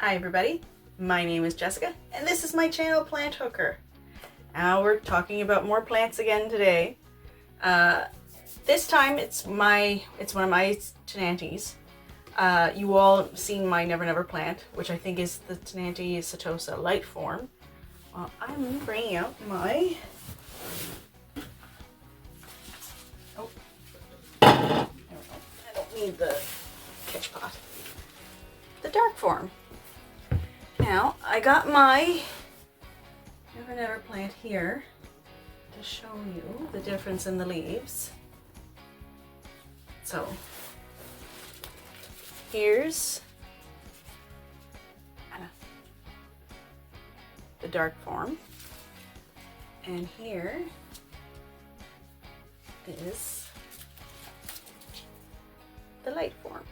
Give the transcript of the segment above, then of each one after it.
Hi everybody, my name is Jessica and this is my channel Plant Hooker. Now we're talking about more plants again today. This time it's one of my Ctenanthes. You all seen my Never Never plant, which I think is the Ctenanthe Setosa Light Form. Well, I'm bringing out my I don't need the catch pot. The Dark Form. Now, I got my Never Never plant here to show you the difference in the leaves. So, here's the Dark Form, and here is the Light Form.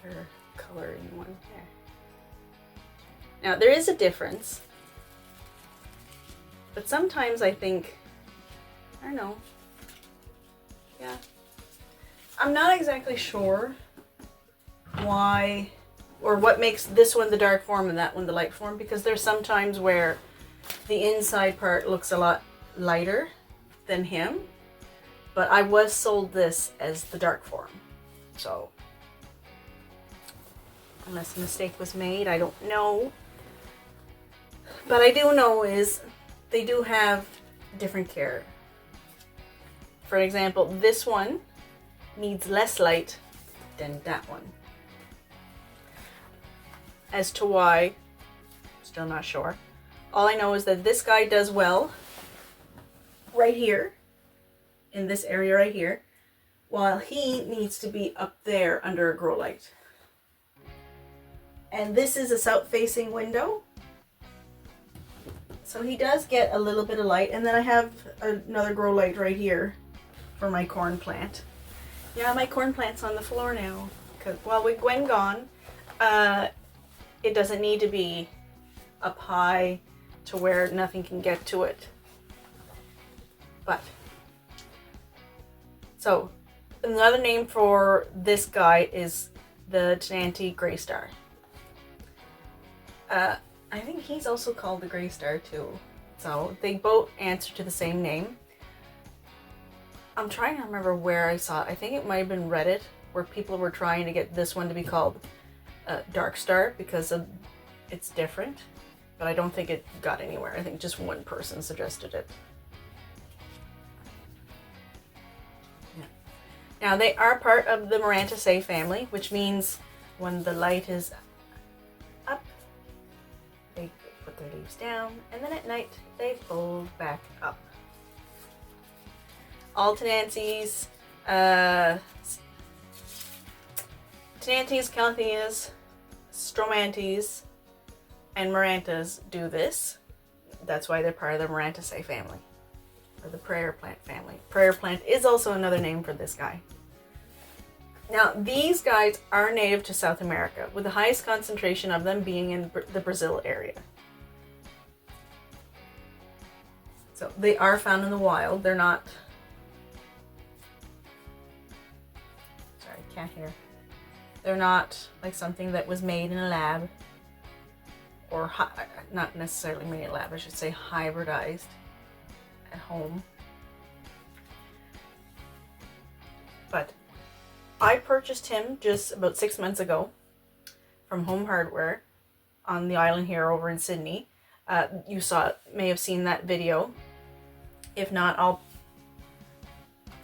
Better coloring one there. Now there is a difference, but sometimes I think, I don't know, yeah, I'm not exactly sure why or what makes this one the Dark Form and that one the Light Form, because there's sometimes where the inside part looks a lot lighter than him, but I was sold this as the Dark Form, so unless a mistake was made, I don't know. But I do know is they do have different care. For example, this one needs less light than that one. As to why, still not sure. All I know is that this guy does well right here, in this area right here, while he needs to be up there under a grow light. And this is a south-facing window, so he does get a little bit of light. And then I have another grow light right here for my corn plant. Yeah, my corn plant's on the floor now, because, well, with Gwen gone, it doesn't need to be up high to where nothing can get to it. But, so, another name for this guy is the Ctenanthe Gray Star. I think he's also called the Gray Star too. So they both answer to the same name. I'm trying to remember where I saw it. I think it might have been Reddit, where people were trying to get this one to be called Dark Star because it's different. But I don't think it got anywhere. I think just one person suggested it. Yeah. Now they are part of the Ctenanthe family, which means when the light is up, they put their leaves down, and then at night they fold back up. All Ctenanthes, Caleanthes, Stromanthes, and Marantas do this. That's why they're part of the Ctenanthe family, or the prayer plant family. Prayer plant is also another name for this guy. Now, these guys are native to South America, with the highest concentration of them being in the Brazil area. So they are found in the wild. They're not... Sorry, can't hear. They're not like something that was made in a lab, or not necessarily made in a lab, I should say hybridized at home. But I purchased him just about 6 months ago from Home Hardware on the island here over in Sydney. You may have seen that video. If not, I'll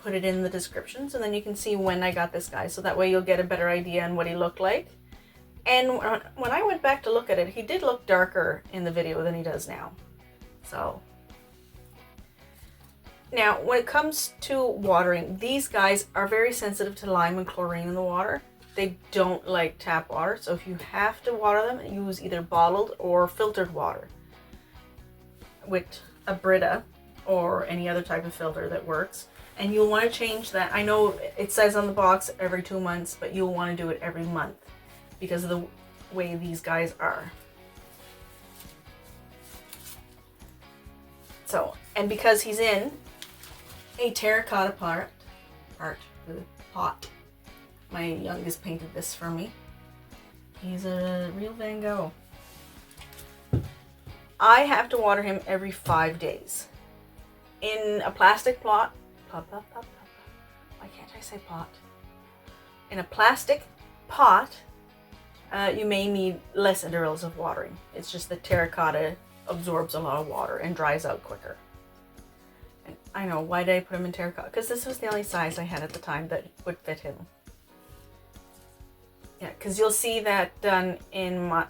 put it in the description so then you can see when I got this guy. So that way you'll get a better idea on what he looked like. And when I went back to look at it, he did look darker in the video than he does now. So... Now, when it comes to watering, these guys are very sensitive to lime and chlorine in the water. They don't like tap water, so if you have to water them, use either bottled or filtered water with a Brita or any other type of filter that works. And you'll want to change that. I know it says on the box every 2 months, but you'll want to do it every month because of the way these guys are. So, and because he's in a terracotta pot, My youngest painted this for me. He's a real Van Gogh. I have to water him every 5 days. In a plastic pot. Why can't I say pot? In a plastic pot, you may need less intervals of watering. It's just that terracotta absorbs a lot of water and dries out quicker. And I know, why did I put him in terracotta? Because this was the only size I had at the time that would fit him. Yeah, because you'll see that done in my,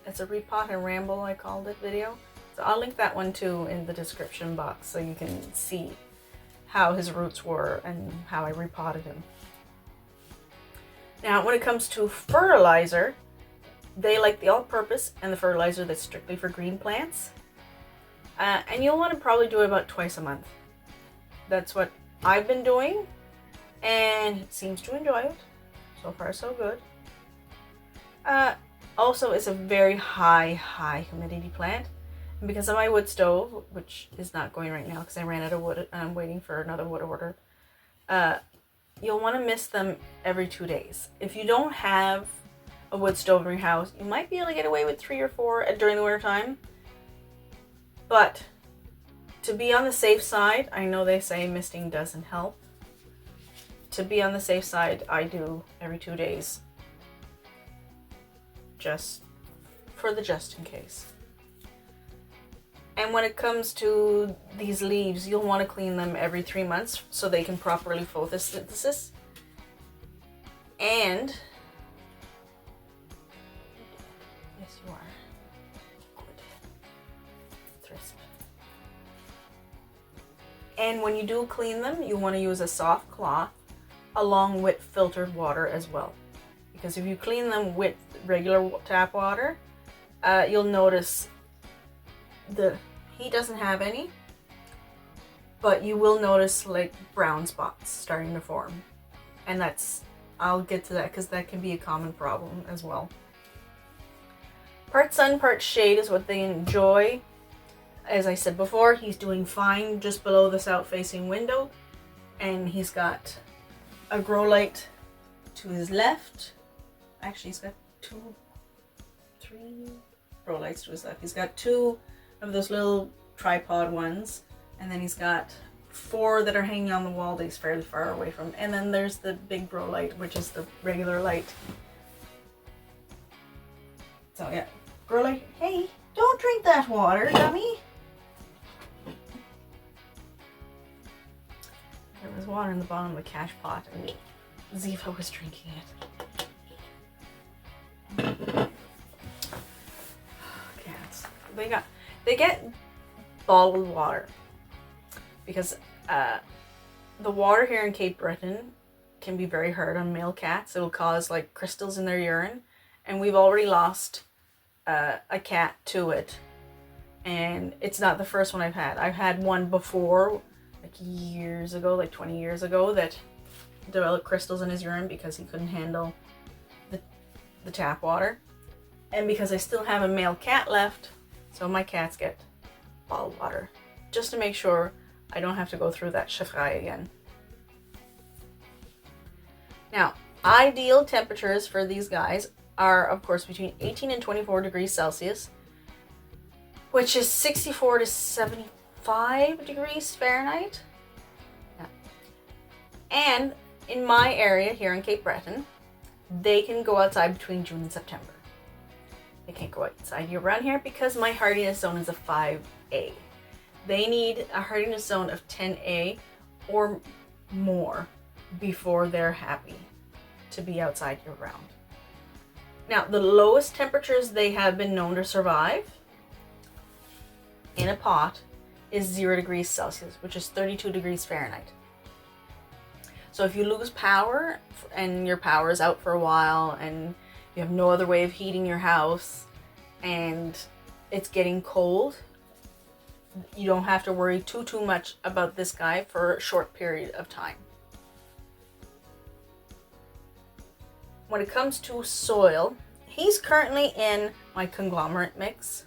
it's a repot and ramble I called it video. So I'll link that one too in the description box so you can see how his roots were and how I repotted him. Now, when it comes to fertilizer, they like the all-purpose and the fertilizer that's strictly for green plants. And you'll want to probably do it about twice a month. That's what I've been doing, and he seems to enjoy it. So far, so good. Also, it's a very high humidity plant. And because of my wood stove, which is not going right now because I ran out of wood and I'm waiting for another wood order, you'll want to mist them every 2 days. If you don't have a wood stove in your house, you might be able to get away with 3 or 4 during the winter time. But to be on the safe side, I know they say misting doesn't help. To be on the safe side, I do every 2 days. Just in case. And when it comes to these leaves, you'll want to clean them every 3 months so they can properly photosynthesis. And yes, you are. Good. Thrisp. And when you do clean them, you want to use a soft cloth along with filtered water as well. Because if you clean them with regular tap water, you'll notice he doesn't have any, but you will notice like brown spots starting to form. And I'll get to that because that can be a common problem as well. Part sun, part shade is what they enjoy. As I said before, he's doing fine just below the south-facing window, and he's got a grow light to his left. Actually, he's got 3 grow lights to his left. He's got 2 of those little tripod ones, and then he's got 4 that are hanging on the wall that he's fairly far away from. And then there's the big grow light, which is the regular light. So yeah, grow light. Hey, don't drink that water, dummy. There was water in the bottom of the cash pot, and Ziva was drinking it. Cats. They get bottled water because the water here in Cape Breton can be very hard on male cats. It'll cause like crystals in their urine, and we've already lost a cat to it, and it's not the first one I've had. I've had one before, like years ago, like 20 years ago, that developed crystals in his urine because he couldn't handle the tap water. And because I still have a male cat left, so my cats get bottled water, just to make sure I don't have to go through that chifrai again. Now, ideal temperatures for these guys are, of course, between 18 and 24 degrees Celsius, which is 64 to 75 degrees Fahrenheit. Yeah. And in my area here in Cape Breton, they can go outside between June and September. They can't go outside year-round here because my hardiness zone is a 5A. They need a hardiness zone of 10A or more before they're happy to be outside year-round. Now, the lowest temperatures they have been known to survive in a pot is 0 degrees Celsius, which is 32 degrees Fahrenheit. So if you lose power and your power is out for a while and you have no other way of heating your house and it's getting cold, you don't have to worry too much about this guy for a short period of time. When it comes to soil, he's currently in my conglomerate mix.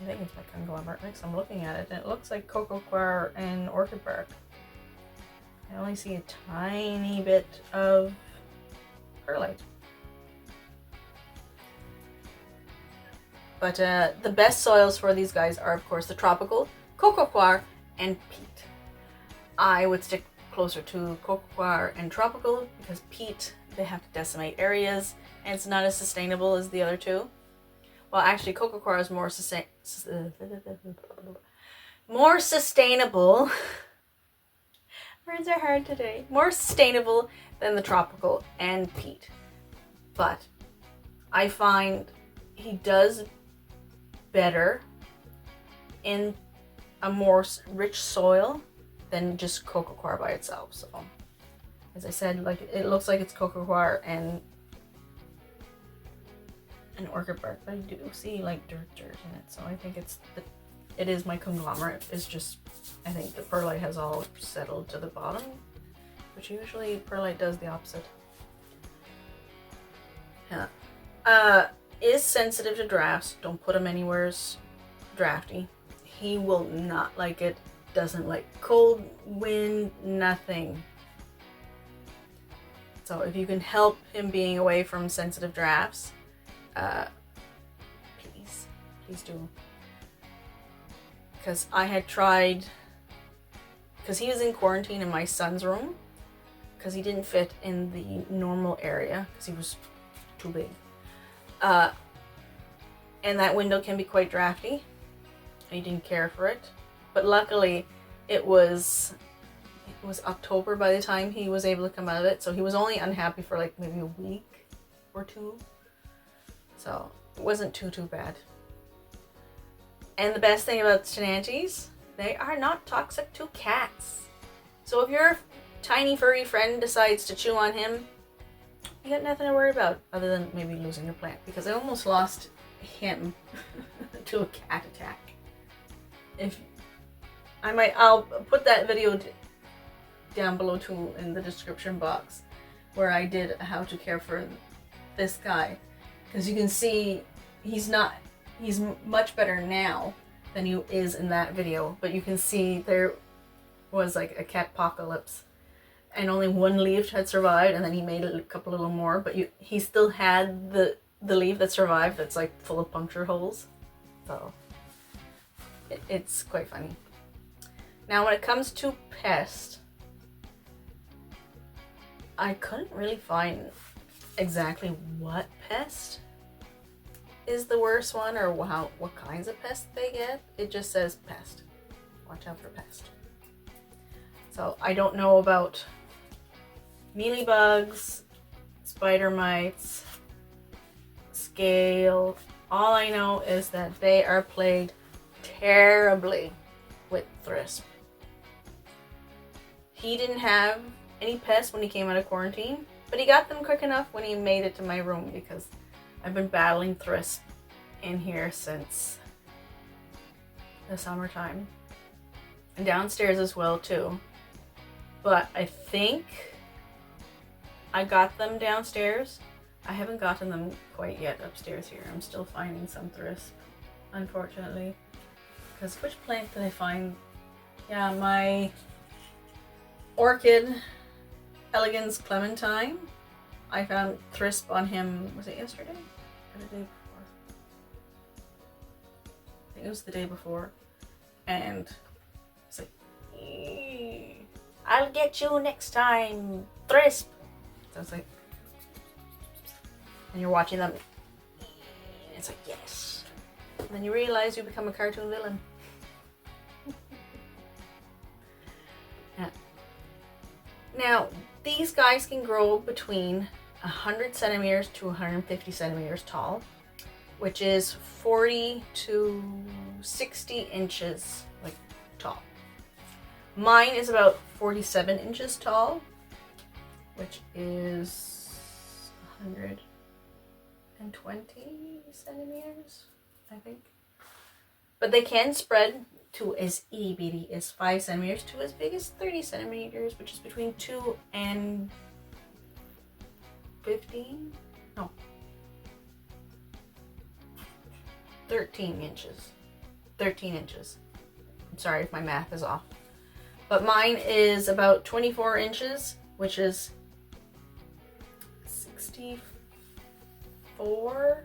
I think it's my conglomerate mix. I'm looking at it and it looks like cocoa coir and orchid bark. I only see a tiny bit of perlite. But the best soils for these guys are, of course, the tropical, coco coir, and peat. I would stick closer to coco coir and tropical because peat, they have to decimate areas, and it's not as sustainable as the other two. Well, actually, coco coir is more sustainable. Words are hard today. More sustainable than the tropical and peat. But I find he does better in a more rich soil than just coco coir by itself. So, as I said, like it looks like it's coco coir and an orchid bark, but I do see like dirt in it. So I think it is my conglomerate. It's just, I think the perlite has all settled to the bottom, which usually perlite does the opposite. Yeah. Is sensitive to drafts. Don't put him anywhere drafty. He will not like it. Doesn't like cold, wind, nothing. So if you can help him being away from sensitive drafts, please do. Because I had tried, because he was in quarantine in my son's room, because he didn't fit in the normal area, because he was too big. And that window can be quite drafty. He didn't care for it. But luckily, it was October by the time he was able to come out of it. So he was only unhappy for like maybe a week or two. So it wasn't too bad. And the best thing about Ctenanthes, they are not toxic to cats. So if your tiny furry friend decides to chew on him, you got nothing to worry about other than maybe losing your plant, because I almost lost him to a cat attack. I'll put that video down below too in the description box, where I did how to care for this guy, because you can see he's much better now than he is in that video, but you can see there was like a cat apocalypse and only one leaf had survived, and then he made a couple little more, but he still had the leaf that survived that's like full of puncture holes. So it's quite funny. Now when it comes to pest, I couldn't really find exactly what pest is the worst one or what kinds of pests they get. It just says pest. Watch out for pest. So I don't know about mealybugs, spider mites, scale. All I know is that they are plagued terribly with thrips. He didn't have any pests when he came out of quarantine, but he got them quick enough when he made it to my room, because I've been battling thrips in here since the summertime. And downstairs as well too. But I think I got them downstairs. I haven't gotten them quite yet upstairs here. I'm still finding some thrips, unfortunately. Because which plant did I find? Yeah, my orchid, Elegans Clementine. I found thrisp on him, was it yesterday? Or the day before? I think it was the day before. And it's like, I'll get you next time, thrisp. So it's like, and you're watching them. It's like, yes. And then you realize you become a cartoon villain. Yeah. Now, these guys can grow between 100 centimeters to 150 centimeters tall, which is 40 to 60 inches like tall. Mine is about 47 inches tall, which is 120 centimeters, I think. But they can spread to as itty bitty as 5 centimeters to as big as 30 centimeters, which is between 2 and 15? No. 13 inches. 13 inches. I'm sorry if my math is off. but mine is about 24 inches, which is 64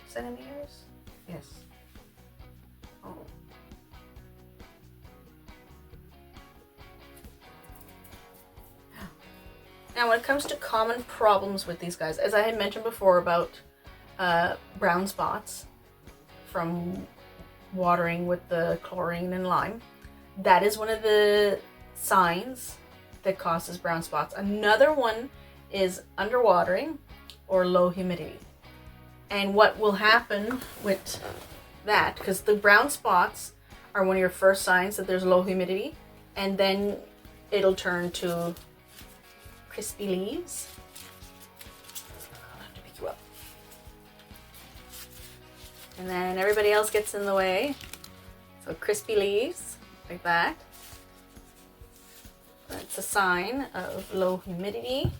centimeters. Yes. Oh. Now, when it comes to common problems with these guys, as I had mentioned before about brown spots from watering with the chlorine and lime, that is one of the signs that causes brown spots. Another one is underwatering or low humidity. And what will happen with that, because the brown spots are one of your first signs that there's low humidity, and then it'll turn to crispy leaves. I'll have to pick you up. And then everybody else gets in the way. So crispy leaves, like that. That's a sign of low humidity.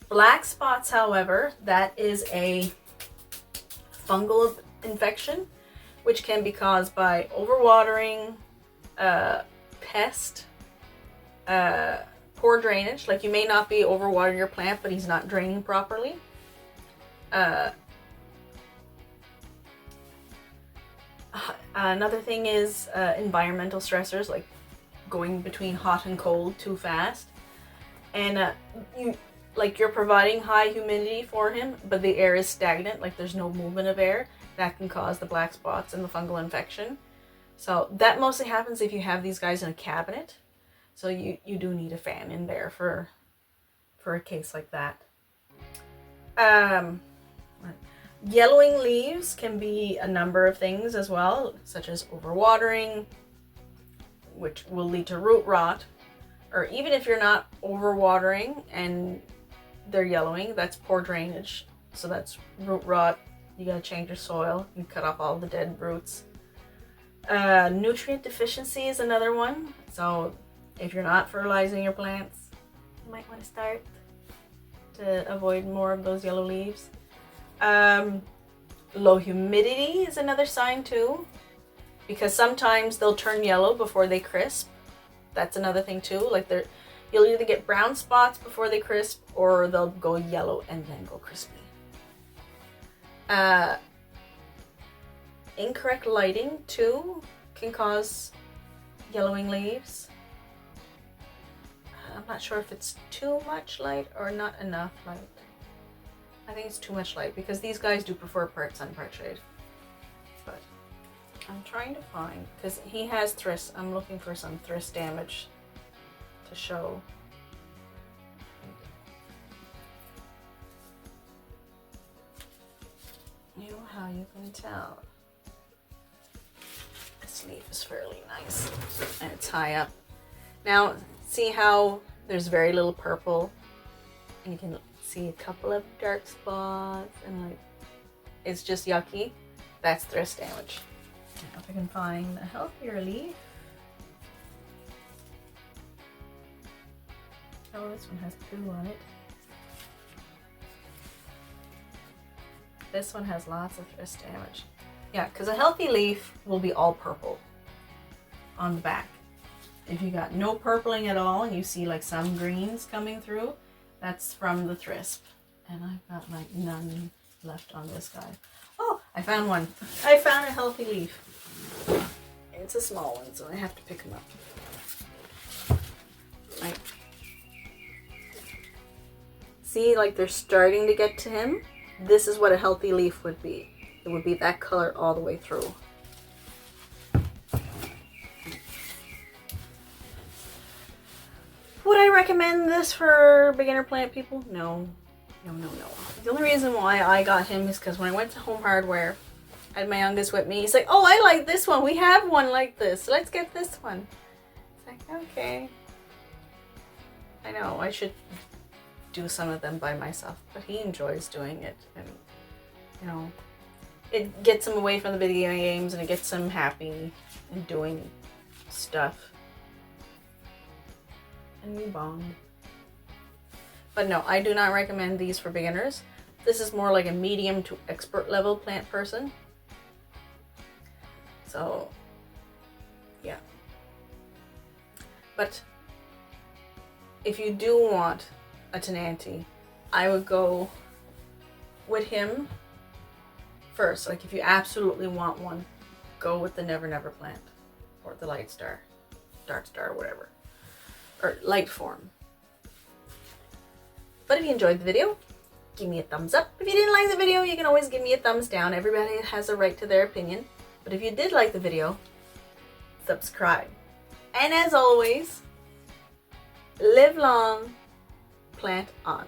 Black spots, however, that is a fungal infection, which can be caused by overwatering, pest, poor drainage. Like, you may not be overwatering your plant, but he's not draining properly. Another thing is environmental stressors, like going between hot and cold too fast. And you're providing high humidity for him, but the air is stagnant, like there's no movement of air. That can cause the black spots and the fungal infection. So that mostly happens if you have these guys in a cabinet. So you do need a fan in there for a case like that. Yellowing leaves can be a number of things as well, such as overwatering, which will lead to root rot. Or even if you're not overwatering and they're yellowing, that's poor drainage. So that's root rot. You gotta change your soil and cut off all the dead roots. Nutrient deficiency is another one. So if you're not fertilizing your plants, you might want to start to avoid more of those yellow leaves. Low humidity is another sign too, because sometimes they'll turn yellow before they crisp. That's another thing too. Like, you'll either get brown spots before they crisp, or they'll go yellow and then go crispy. Incorrect lighting too can cause yellowing leaves. I'm not sure if it's too much light or not enough light. I think it's too much light, because these guys do prefer part sun, part shade. But I'm trying to find, because he has thriss. I'm looking for some thriss damage to show. You know how you can tell. This leaf is fairly nice, and it's high up. Now, see how there's very little purple, and you can see a couple of dark spots, and like, it's just yucky. That's thriss damage. Now, if I can find a healthier leaf. Oh, this one has poo on it. This one has lots of thriss damage. Yeah, because a healthy leaf will be all purple on the back. If you got no purpling at all and you see like some greens coming through, that's from the thriss. And I've got like none left on this guy. Oh, I found one. I found a healthy leaf. It's a small one, so I have to pick him up. Like, see, like they're starting to get to him. This is what a healthy leaf would be. It would be that color all the way through. Would I recommend this for beginner plant people? No. No, no, no. The only reason why I got him is because when I went to Home Hardware, I had my youngest with me. He's like, oh, I like this one. We have one like this. Let's get this one. It's like, okay. I know, I should do some of them by myself, but he enjoys doing it. And, you know, it gets him away from the video games, and it gets him happy and doing stuff. And we bond. But no, I do not recommend these for beginners. This is more like a medium to expert level plant person. So, yeah. But if you do want a Ctenanthe, I would go with him first. Like if you absolutely want one, go with the Never Never plant or the Light Star, Dark Star, whatever, or Light Form. But if you enjoyed the video, give me a thumbs up. If you didn't like the video, you can always give me a thumbs down. Everybody has a right to their opinion. But if you did like the video, subscribe. And as always, live long, plant on.